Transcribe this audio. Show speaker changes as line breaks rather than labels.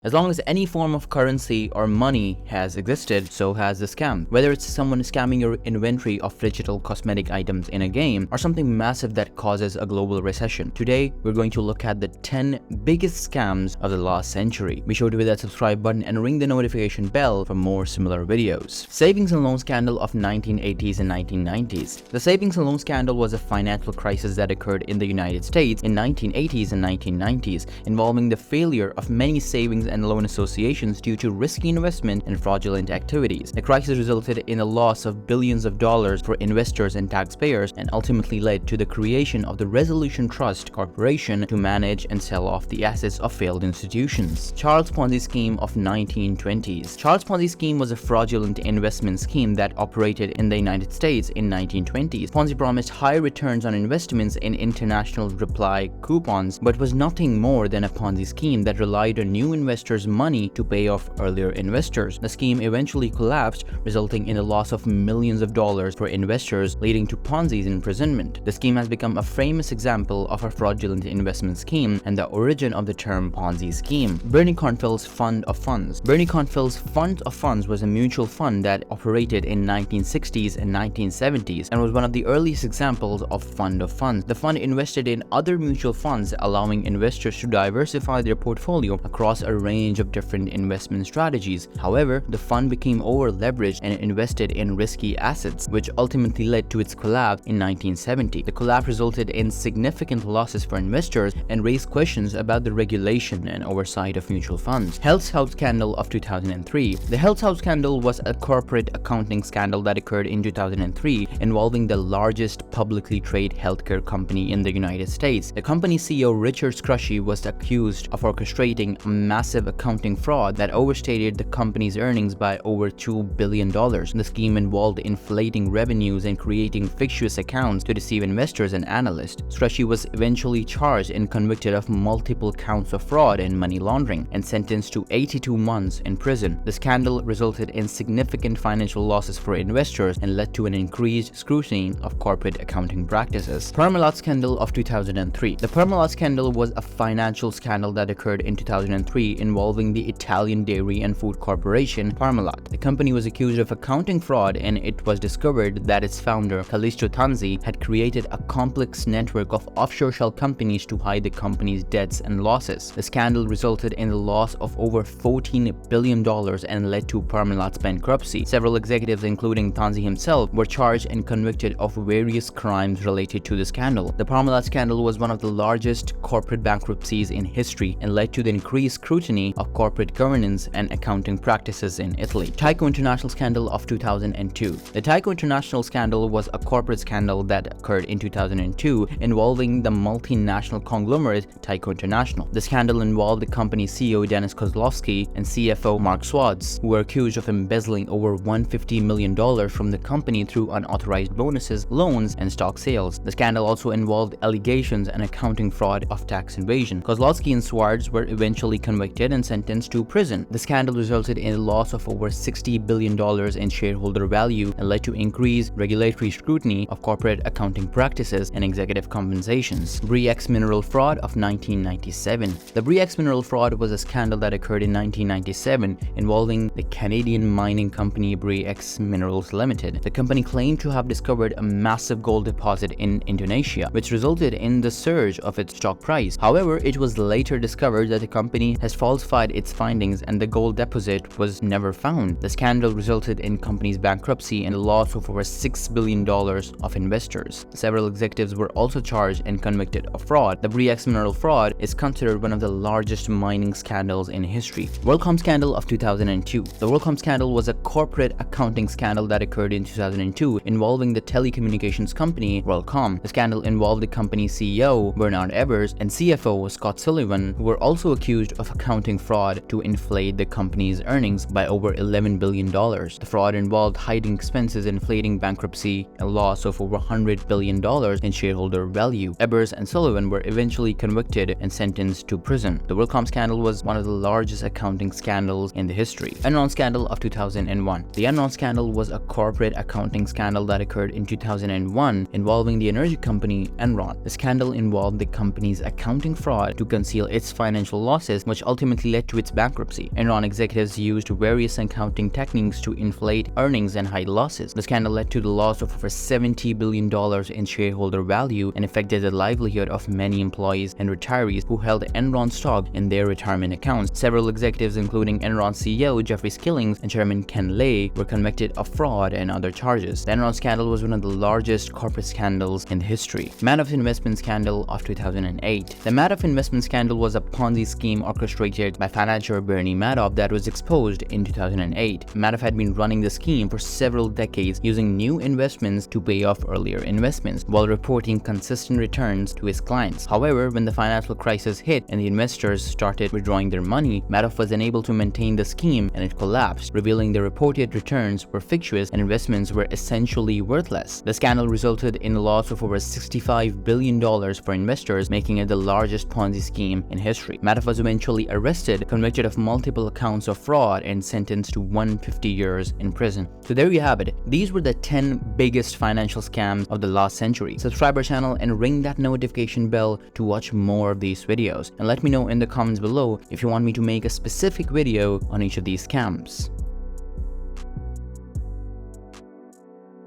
As long as any form of currency or money has existed, so has the scam. Whether it's someone scamming your inventory of digital cosmetic items in a game or something massive that causes a global recession. Today, we're going to look at the 10 biggest scams of the last century. Be sure to hit that subscribe button and ring the notification bell for more similar videos. Savings and loan scandal of 1980s and 1990s. The savings and loan scandal was a financial crisis that occurred in the United States in 1980s and 1990s, involving the failure of many savings and loan associations due to risky investment and fraudulent activities. The crisis resulted in a loss of billions of dollars for investors and taxpayers and ultimately led to the creation of the Resolution Trust Corporation to manage and sell off the assets of failed institutions. Charles Ponzi scheme of 1920s. Charles Ponzi scheme was a fraudulent investment scheme that operated in the United States in 1920s. Ponzi promised high returns on investments in international reply coupons, but was nothing more than a Ponzi scheme that relied on new investors' money to pay off earlier investors. The scheme eventually collapsed, resulting in the loss of millions of dollars for investors, leading to Ponzi's imprisonment. The scheme has become a famous example of a fraudulent investment scheme and the origin of the term Ponzi scheme. Bernie Cornfield's Fund of Funds. Bernie Cornfield's Fund of Funds was a mutual fund that operated in 1960s and 1970s and was one of the earliest examples of fund of funds. The fund invested in other mutual funds, allowing investors to diversify their portfolio across a range of different investment strategies. However, the fund became over-leveraged and invested in risky assets, which ultimately led to its collapse in 1970. The collapse resulted in significant losses for investors and raised questions about the regulation and oversight of mutual funds. Health House Scandal of 2003. The Health House Scandal was a corporate accounting scandal that occurred in 2003, involving the largest publicly traded healthcare company in the United States. The company's CEO Richard Scrushy was accused of orchestrating a massive accounting fraud that overstated the company's earnings by over $2 billion. The scheme involved inflating revenues and creating fictitious accounts to deceive investors and analysts. Scrushy was eventually charged and convicted of multiple counts of fraud and money laundering and sentenced to 82 months in prison. The scandal resulted in significant financial losses for investors and led to an increased scrutiny of corporate accounting practices. Parmalat Scandal of 2003. The Parmalat scandal was a financial scandal that occurred in 2003 involving the Italian dairy and food corporation Parmalat. The company was accused of accounting fraud, and it was discovered that its founder, Callisto Tanzi, had created a complex network of offshore shell companies to hide the company's debts and losses. The scandal resulted in the loss of over $14 billion and led to Parmalat's bankruptcy. Several executives, including Tanzi himself, were charged and convicted of various crimes related to the scandal. The Parmalat scandal was one of the largest corporate bankruptcies in history and led to the increased scrutiny of corporate governance and accounting practices in Italy. Tyco International Scandal of 2002. The Tyco International Scandal was a corporate scandal that occurred in 2002 involving the multinational conglomerate Tyco International. The scandal involved the company's CEO Dennis Kozlowski and CFO Mark Swartz, who were accused of embezzling over $150 million from the company through unauthorized bonuses, loans, and stock sales. The scandal also involved allegations and accounting fraud of tax evasion. Kozlowski and Swartz were eventually convicted and sentenced to prison. The scandal resulted in a loss of over $60 billion in shareholder value and led to increased regulatory scrutiny of corporate accounting practices and executive compensations. Bre-X mineral fraud of 1997. The Bre-X mineral fraud was a scandal that occurred in 1997 involving the Canadian mining company Bre-X Minerals Limited. The company claimed to have discovered a massive gold deposit in Indonesia, which resulted in the surge of its stock price. However, it was later discovered that the company has falsified its findings and the gold deposit was never found. The scandal resulted in company's bankruptcy and a loss of over $6 billion of investors. Several executives were also charged and convicted of fraud. The Bre-X mineral fraud is considered one of the largest mining scandals in history. WorldCom Scandal of 2002. The WorldCom scandal was a corporate accounting scandal that occurred in 2002 involving the telecommunications company WorldCom. The scandal involved the company's CEO Bernard Evers and CFO Scott Sullivan, who were also accused of accounting fraud to inflate the company's earnings by over $11 billion. The fraud involved hiding expenses, inflating bankruptcy, a loss of over $100 billion in shareholder value. Evers and Sullivan were eventually convicted and sentenced to prison. The WorldCom scandal was one of the largest accounting scandals in the history. Enron Scandal of 2001. The Enron scandal was a corporate accounting scandal that occurred in 2001 involving the energy company Enron. The scandal involved the company's accounting fraud to conceal its financial losses, which ultimately ultimately led to its bankruptcy. Enron executives used various accounting techniques to inflate earnings and hide losses. The scandal led to the loss of over $70 billion in shareholder value and affected the livelihood of many employees and retirees who held Enron stock in their retirement accounts. Several executives, including Enron CEO Jeffrey Skillings and Chairman Ken Lay, were convicted of fraud and other charges. The Enron scandal was one of the largest corporate scandals in history. Madoff investment scandal of 2008. The Madoff investment scandal was a Ponzi scheme orchestrated by financier Bernie Madoff that was exposed in 2008. Madoff had been running the scheme for several decades, using new investments to pay off earlier investments while reporting consistent returns to his clients. However, when the financial crisis hit and the investors started withdrawing their money, Madoff was unable to maintain the scheme and it collapsed, revealing the reported returns were fictitious and investments were essentially worthless. The scandal resulted in a loss of over $65 billion for investors, making it the largest Ponzi scheme in history. Madoff was eventually arrested, convicted of multiple counts of fraud, and sentenced to 150 years in prison. So there you have it. These were the 10 biggest financial scams of the last century. Subscribe our channel and ring that notification bell to watch more of these videos. And let me know in the comments below if you want me to make a specific video on each of these scams.